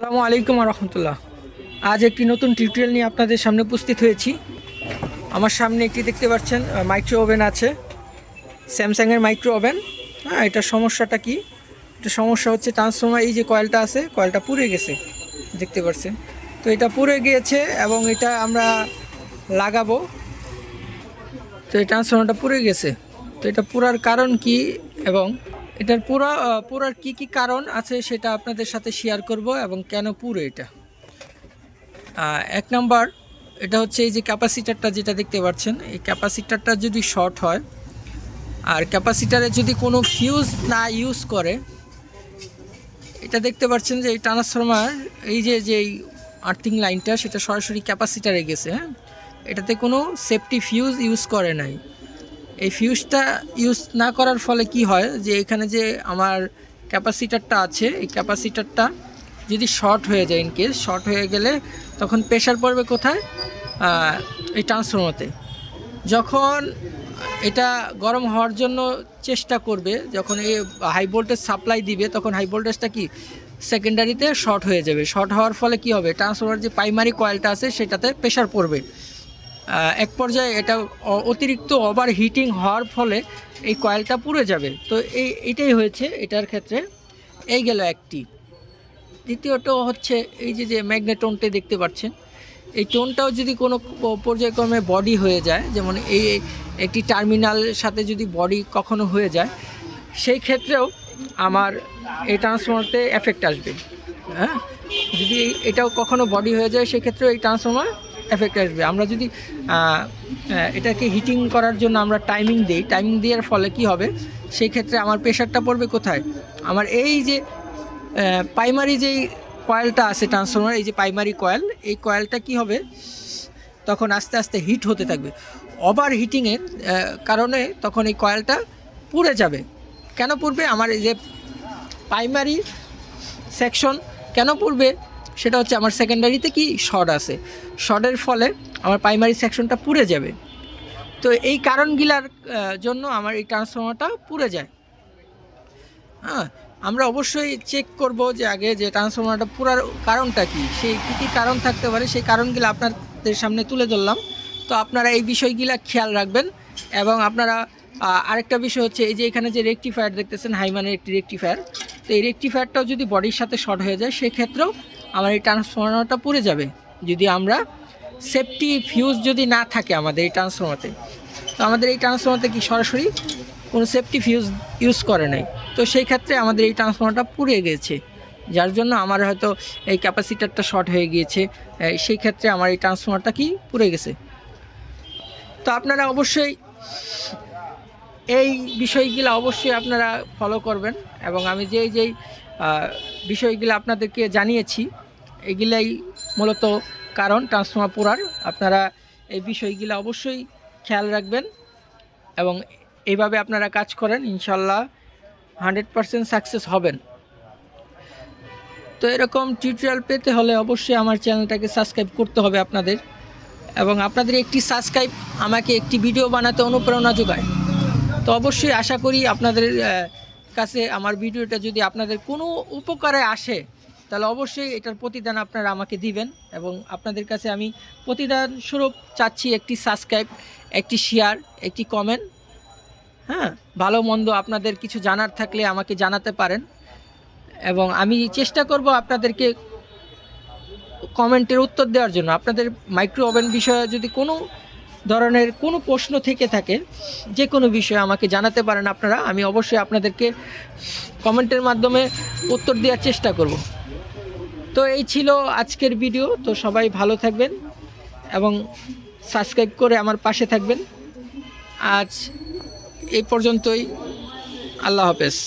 আসসালামু আলাইকুম রহমতুল্লাহ। আজ একটি নতুন টিউটোরিয়াল নিয়ে আপনাদের সামনে উপস্থিত হয়েছি। আমার সামনে একটি দেখতে পাচ্ছেন মাইক্রো ওভেন আছে, স্যামসাংয়ের মাইক্রো ওভেন। হ্যাঁ, এটার সমস্যাটা কি? এটা সমস্যা হচ্ছে ট্রান্সফর্মার, এই যে কয়েলটা আছে, কয়েলটা পুড়ে গেছে, দেখতে পাচ্ছেন। তো এটা পুড়ে গিয়েছে এবং এটা আমরা লাগাবো। তো এই ট্রান্সফর্মারটা পুড়ে গেছে। তো এটা পুরার কারণ কি এবং এটার পুরার কি কারণ আছে সেটা আপনাদের সাথে শেয়ার করব এবং কেন পুরো এটা। এক নাম্বার, এটা হচ্ছে এই যে ক্যাপাসিটারটা যেটা দেখতে পাচ্ছেন, এই ক্যাপাসিটারটা যদি শর্ট হয় আর ক্যাপাসিটারে যদি কোনো ফিউজ না ইউজ করে, এটা দেখতে পাচ্ছেন যে এই ট্রান্সফর্মার এই যে আর্থিং লাইনটা সেটা সরাসরি ক্যাপাসিটারে গেছে। হ্যাঁ, এটাতে কোনো সেফটি ফিউজ ইউজ করে নাই। এই ফিউজটা ইউজ না করার ফলে কি হয় যে এখানে যে আমার ক্যাপাসিটারটা আছে, এই ক্যাপাসিটারটা যদি শর্ট হয়ে যায়, ইনকেস শর্ট হয়ে গেলে তখন প্রেশার পড়বে কোথায়? এই ট্রান্সফর্মারতে। যখন এটা গরম হওয়ার জন্য চেষ্টা করবে, যখন এই হাই ভোল্টেজ সাপ্লাই দিবে, তখন হাই ভোল্টেজটা কি সেকেন্ডারিতে শর্ট হয়ে যাবে। শর্ট হওয়ার ফলে কি হবে? ট্রান্সফর্মার যে প্রাইমারি কয়েলটা আছে সেটাতে প্রেশার পড়বে। এক পর্যায়ে এটা অতিরিক্ত ওভার হিটিং হওয়ার ফলে এই কয়েলটা পুড়ে যাবে। তো এইটাই হয়েছে এটার ক্ষেত্রে। এই গেল একটি। দ্বিতীয়ত হচ্ছে এই যে ম্যাগনেটনটা দেখতে পাচ্ছেন, এই টোনটাও যদি কোনো পর্যায়ক্রমে বডি হয়ে যায়, যেমন এই একটি টার্মিনাল সাথে যদি বডি কখনো হয়ে যায়, সেই ক্ষেত্রেও আমার এই ট্রান্সফর্মারতে এফেক্ট আসবে। হ্যাঁ, যদি এটাও কখনো বডি হয়ে যায় সেক্ষেত্রেও এই ট্রান্সফর্মার এফেক্ট আসবে। আমরা যদি এটাকে হিটিং করার জন্য আমরা টাইমিং দিই, টাইমিং দেওয়ার ফলে কি হবে? সেই ক্ষেত্রে আমার প্রেশারটা পড়বে কোথায়? আমার এই যে প্রাইমারি যেই কয়েলটা আছে ট্রান্সফর্মার, এই যে প্রাইমারি কয়েল, এই কয়েলটা কি হবে? তখন আস্তে আস্তে হিট হতে থাকবে। ওভার হিটিংয়ের কারণে তখন এই কয়েলটা পুড়ে যাবে। কেন পুড়বে? আমার এই যে প্রাইমারি সেকশন কেন পুড়বে? সেটা হচ্ছে আমার সেকেন্ডারিতে কি শর্ট আছে, শর্টের ফলে আমার প্রাইমারি সেকশনটা পুড়ে যাবে। তো এই কারণগুলার জন্য আমার এই ট্রান্সফর্মারটা পুড়ে যায়। হ্যাঁ, আমরা অবশ্যই চেক করব যে আগে যে ট্রান্সফর্মারটা পুরার কারণটা কি, সেই কী কারণ থাকতে পারে, সেই কারণগুলো আপনাদের সামনে তুলে ধরলাম। তো আপনারা এই বিষয়গুলো খেয়াল রাখবেন। এবং আপনারা আরেকটা বিষয় হচ্ছে, এই যে এখানে যে রেকটিফায়ার দেখতেছেন, হাইমানের একটি রেকটিফায়ার, তো এই রেকটিফায়ারটাও যদি বডির সাথে শর্ট হয়ে যায় সেক্ষেত্রেও আমার এই ট্রান্সফর্মারটা পুড়ে যাবে, যদি আমরা সেফটি ফিউজ যদি না থাকে আমাদের এই ট্রান্সফর্মারতে। তো আমাদের এই ট্রান্সফর্মারতে কি সরাসরি কোনো সেফটি ফিউজ ইউজ করে নাই। তো সেই ক্ষেত্রে আমাদের এই ট্রান্সফর্মারটা পুড়ে গিয়েছে, যার জন্য আমার হয়তো এই ক্যাপাসিটারটা শর্ট হয়ে গিয়েছে। সেই ক্ষেত্রে আমার এই ট্রান্সফর্মারটা কি পুড়ে গেছে। তো আপনারা অবশ্যই এই বিষয়গুলো অবশ্যই আপনারা ফলো করবেন। এবং আমি যেই বিষয়গুলো আপনাদেরকে জানিয়েছি, এগুলাই মূলত কারণ ট্রান্সফর্মার পোড়ার। আপনারা এই বিষয়গুলো অবশ্যই খেয়াল রাখবেন এবং এইভাবে আপনারা কাজ করেন, ইনশাল্লাহ 100% সাকসেস হবেন। তো এরকম টিউটোরিয়াল পেতে হলে অবশ্যই আমার চ্যানেলটাকে সাবস্ক্রাইব করতে হবে আপনাদের, এবং আপনাদের একটি সাবস্ক্রাইব আমাকে একটি ভিডিও বানাতে অনুপ্রেরণা যোগায়। তো অবশ্যই আশা করি আপনাদের কাছে আমার ভিডিওটা যদি আপনাদের কোনো উপকারে আসে, তাহলে অবশ্যই এটার প্রতিদান আপনারা আমাকে দিবেন। এবং আপনাদের কাছে আমি প্রতিদান স্বরূপ চাচ্ছি একটি সাবস্ক্রাইব, একটি শেয়ার, একটি কমেন্ট। হ্যাঁ, ভালো মন্দ আপনাদের কিছু জানার থাকলে আমাকে জানাতে পারেন, এবং আমি চেষ্টা করব আপনাদেরকে কমেন্টের উত্তর দেওয়ার জন্য। আপনাদের মাইক্রো ওভেন বিষয়ে যদি কোনো ধরনের কোনো প্রশ্ন থেকে থাকে, যে কোনো বিষয়ে আমাকে জানাতে পারেন আপনারা। আমি অবশ্যই আপনাদেরকে কমেন্টের মাধ্যমে উত্তর দেওয়ার চেষ্টা করব। তো এই ছিল আজকের ভিডিও। তো সবাই ভালো থাকবেন এবং সাবস্ক্রাইব করে আমার পাশে থাকবেন। আজ এই পর্যন্তই। আল্লাহ হাফেজ।